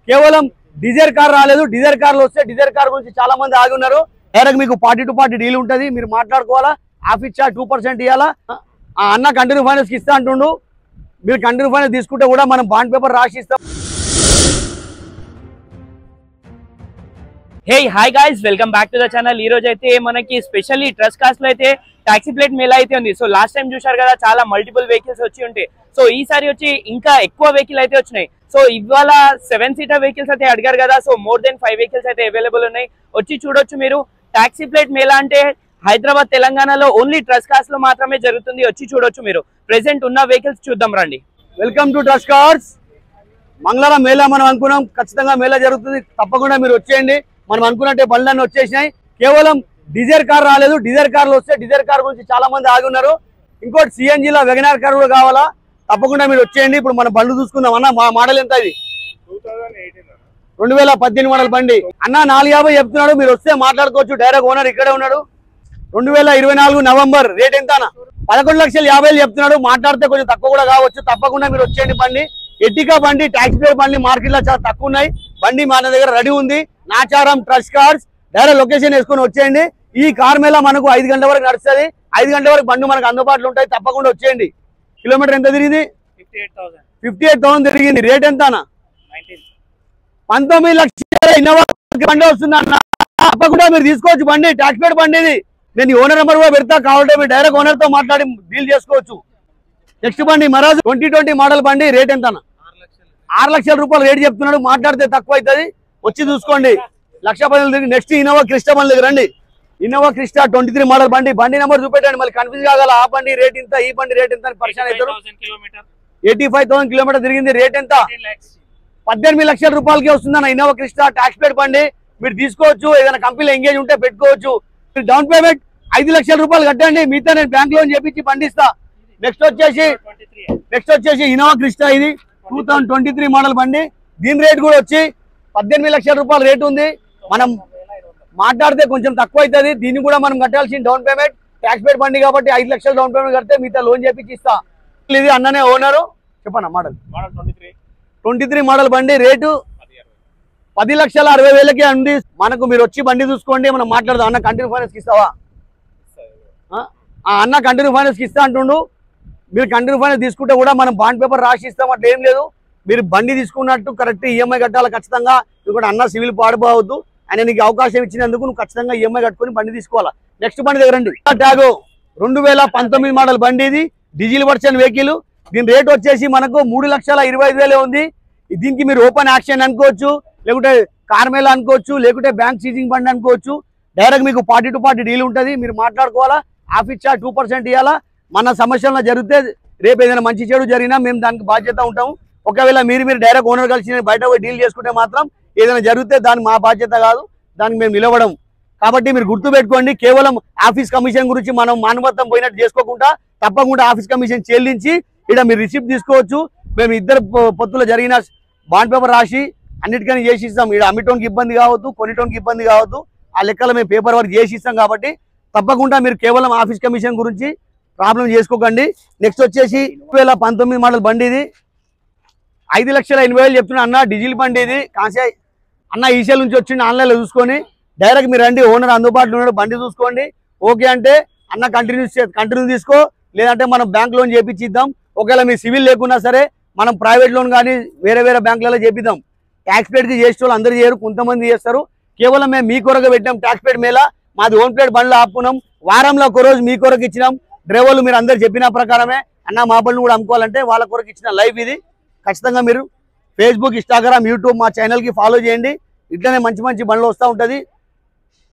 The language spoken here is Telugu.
కేవలం డిజైర్ కార్ రాలేదు. డిజైర్ కార్లు వస్తే డిజైర్ కార్ గురించి చాలా మంది ఆగి ఉన్నారు. డైరెక్ట్ మీకు పార్టీ టు పార్టీ డీల్ ఉంటుంది, మీరు మాట్లాడుకోవాలా. ఆఫీస్ చార్జ్ 2% ఇవ్వాలా. అన్న కంటిన్యూ ఫైనాన్స్ ఇస్తా అంటుండు. మీరు కంటిన్యూ ఫైనాన్స్ తీసుకుంటే కూడా మనం బాండ్ పేపర్ రాసి ఇస్తాం. Hey hi guys, welcome back to the channel. ఈ రోజు అయితే మనకి స్పెషల్లీ ట్రస్ట్ కాస్ట్ లో అయితే టాక్సీ ప్లేట్ మేళా అయితే ఉంది. సో లాస్ట్ టైం చూశారు కదా, చాలా మల్టిపుల్ వెహికల్స్ వచ్చి ఉంటాయి. సో ఈసారి వచ్చి ఇంకా ఎక్కువ వెహికల్ అయితే వచ్చినాయి. సో ఇవాళ 7 సీటర్ వెహికల్స్ అయితే అడిగారు కదా, సో మోర్ దెన్ 5 వెహికల్స్ అయితే అవైలబుల్ ఉన్నాయి. వచ్చి చూడొచ్చు మీరు. టాక్సీ ప్లేట్ మేళా అంటే హైదరాబాద్ తెలంగాణలో ఓన్లీ ట్రస్ట్ కాస్ట్ లో మాత్రమే జరుగుతుంది. వచ్చి చూడొచ్చు మీరు. ప్రెసెంట్ ఉన్న వెహికల్స్ చూద్దాం రండి. Welcome to trust cars. మంగళవారం మేళా మనం అనుకున్నాం, ఖచ్చితంగా మేళా జరుగుతుంది. తప్పకుండా మీరు వచ్చేయండి. మనం అనుకున్నట్టే బండ్లన్నీ వచ్చేసినాయి. కేవలం డిజైర్ కార్ రాలేదు. డిజైర్ కార్లు వస్తే డిజైర్ కార్ గురించి చాలా మంది ఆగి ఉన్నారు. ఇంకోటి సిఎన్జీలో వెగనార్ కార్ కూడా కావాలా, తప్పకుండా మీరు వచ్చేయండి. ఇప్పుడు మన బండ్లు చూసుకుందాం. అన్న మా మోడల్ ఎంత? ఇది 2018 మోడల్ బండి. అన్న 450 చెప్తున్నాడు. మీరు వస్తే మాట్లాడుకోవచ్చు. డైరెక్ట్ ఓనర్ ఇక్కడే ఉన్నాడు. 2024 నవంబర్. రేట్ ఎంత అన్న? 11,50,000 చెప్తున్నాడు. మాట్లాడితే కొంచెం తక్కువ కూడా కావచ్చు. తప్పకుండా మీరు వచ్చేయండి. బండి ఎట్టికా బండి, టాక్సీ ప్లేట్ బండి మార్కెట్ లో చాలా తక్కువ ఉన్నాయి. బండి మన దగ్గర రెడీ ఉంది. Nacharam trust cars. Direct location వేసుకొని వచ్చేయండి. ఈ కార్ మేళ మనకు 5 గంటల వరకు నడుస్తుంది. 5 గంటల వరకు బండి మనకు అందుబాటులో ఉంటాయి. తప్పకుండా వచ్చేయండి. కిలోమీటర్ ఎంత తిరిగింది? 58,000 తిరిగింది. రేట్ ఎంత అన్న? 19 లక్షల ఇన్నోవా బండి వస్తుంది అన్న. తప్పకుండా మీరు తీసుకోవచ్చు బండి. టాక్సీ ప్లేట్ బండి ఇది. నేను ఓనర్ నెంబర్ కూడా పెడతా, కావాలంటే మీరు డైరెక్ట్ ఓనర్ తో మాట్లాడి డీల్ చేసుకోవచ్చు. నెక్స్ట్ బండి మరాజు 2020 మోడల్ బండి. రేట్ ఎంత అన్న? 6 లక్షల రూపాయలు రేట్ చెప్తున్నాడు. మాట్లాడితే తక్కువ అవుతుంది. వచ్చి చూసుకోండి. 1,10,000 తిరిగి. నెక్స్ట్ ఇన్నోవా క్రిస్టా బండి దగ్గర రండి. ఇన్నోవా క్రిస్టా 23 మోడల్ బండి. బండి నెంబర్ చూపెట్టండి, మళ్ళీ కన్ఫ్యూజ్ కాగల. ఆ బండి రేట్ ఇంత, ఈ బండి రేట్ ఎంత అని పరిచయం అవుతారు. 85,000 కిలోమీటర్ తిరిగింది. రేట్ ఎంత? 18 లక్షల రూపాయలకి వస్తుందన్న ఇన్నోవా క్రిస్టా టాక్సీ ప్లేట్ బండి. మీరు తీసుకోవచ్చు. ఏదైనా కంపెనీలో ఎంగేజ్ ఉంటే పెట్టుకోవచ్చు. మీరు డౌన్ పేమెంట్ 5 లక్షల రూపాయలు కట్టండి. మిగతా నేను బ్యాంక్ లోన్ చేపించి బండి ఇస్తా. నెక్స్ట్ వచ్చేసి ఇన్నోవా క్రిస్టా. ఇది 2023 మోడల్ బండి. దీని రేట్ కూడా వచ్చి 18 లక్షల రూపాయలు రేట్ ఉంది. మనం మాట్లాడితే కొంచెం తక్కువ అవుతుంది. దీన్ని కూడా మనం కట్టాల్సిన డౌన్ పేమెంట్. ట్యాక్స్ పేడ్ బండి కాబట్టి 5 లక్షలు డౌన్ పేమెంట్ కడితే మిగతా లోన్ చేపించి ఇస్తా. ఇది అన్ననే ఓనరు. చెప్పన్నా మోడల్ 23 మోడల్ బండి. రేటు 10,60,000కే ఉంది మనకు. మీరు వచ్చి బండి చూసుకోండి, మనం మాట్లాడదాం. అన్న కంటిన్యూ ఫైనాన్స్ ఇస్తావా? అన్న కంటిన్యూ ఫైనాన్స్ ఇస్తా అంటుండు. మీరు కంటిన్యూ ఫైనాన్స్ తీసుకుంటే కూడా మనం బాండ్ పేపర్ రాసి ఇస్తాం. అట్లా ఏం లేదు. మీరు బండి తీసుకున్నట్టు కరెక్ట్ ఈఎంఐ కట్టాలి ఖచ్చితంగా. ఇంకోటి అన్న సివిల్ పాడిపోవద్దు. ఆయన నీకు అవకాశం ఇచ్చినందుకు నువ్వు ఖచ్చితంగా ఈఎంఐ కట్టుకుని బండి తీసుకోవాలా. నెక్స్ట్ బండి దగ్గర రండి. ట్యాగో 2019 మోడల్ బండి. ఇది డీజిల్ వర్షన్ వెహికల్. దీని రేట్ వచ్చేసి మనకు 3,25,000 ఉంది. దీనికి మీరు ఓపెన్ యాక్షన్ అనుకోవచ్చు, లేకుంటే కార్ మేళా అనుకోవచ్చు, లేకుంటే బ్యాంక్ సీజింగ్ బండి అనుకోవచ్చు. డైరెక్ట్ మీకు పార్టీ టు పార్టీ డీల్ ఉంటుంది. మీరు మాట్లాడుకోవాలా. ఆఫీస్ చార్జ్ 2% ఇవ్వాలా. మన సమస్యలను జరిగితే రేపు ఏదైనా మంచి చెడు జరిగినా మేము దానికి బాధ్యత ఉంటాము. ఒకవేళ మీరు డైరెక్ట్ ఓనర్ కలిసి బయట పోయి డీల్ చేసుకుంటే మాత్రం ఏదైనా జరిగితే దాని మా బాధ్యత కాదు, దానికి మేము నిలవడం. కాబట్టి మీరు గుర్తుపెట్టుకోండి. కేవలం ఆఫీస్ కమిషన్ గురించి మనం మానవత్వం పోయినట్టు చేసుకోకుండా తప్పకుండా ఆఫీస్ కమిషన్ చెల్లించి ఇక్కడ మీరు రిసిప్ట్ తీసుకోవచ్చు. మేము ఇద్దరు పొత్తులో జరిగిన బాండ్ పేపర్ రాసి అన్నిటికీ చేసి ఇస్తాం. ఇక్కడ అమ్మిటోనికి ఇబ్బంది కావద్దు, కొనిటోనికి ఇబ్బంది కావద్దు. ఆ లెక్కలో మేము పేపర్ వర్క్ చేసి ఇస్తాం. కాబట్టి తప్పకుండా మీరు కేవలం ఆఫీస్ కమిషన్ గురించి ప్రాబ్లం చేసుకోకండి. నెక్స్ట్ వచ్చేసి 2019 మోడల్ బండి. ఇది 5,80,000 చెప్తున్నా అన్న. డీజిల్ బండి. ఇది కాన్సే అన్న ఈసీఎల్ నుంచి వచ్చింది. ఆన్లైన్లో చూసుకొని డైరెక్ట్ మీరు రండి. ఓనర్ అందుబాటులో ఉన్నాడు. బండి చూసుకోండి. ఓకే అంటే అన్న కంటిన్యూ తీసుకో, లేదంటే మనం బ్యాంక్ లోన్ చేపించిద్దాం. ఒకవేళ మీ సివిల్ లేకున్నా సరే మనం ప్రైవేట్ లోన్ కానీ వేరే బ్యాంకులలో చేపిద్దాం. ట్యాక్స్ ప్లేట్కి చేసే వాళ్ళు అందరూ చేయరు, కొంతమంది చేస్తారు. కేవలం మేము మీ కొరకు పెట్టినాం ట్యాక్స్ ప్లేట్ మేళ. మాది ఓన్ ప్లేట్ బండ్లు ఆపుకున్నాం. వారంలో ఒక రోజు మీ కొరకు ఇచ్చినాం. డ్రైవర్లు మీరు అందరు చెప్పిన ప్రకారమే అన్న మా బండ్లు కూడా అమ్ముకోవాలంటే వాళ్ళ కొరకు ఇచ్చిన లైవ్ ఇది. ఖచ్చితంగా మీరు ఫేస్బుక్, ఇన్స్టాగ్రామ్, యూట్యూబ్ మా ఛానల్కి ఫాలో చేయండి. ఇట్లనే మంచి బండ్లు వస్తూ ఉంటుంది.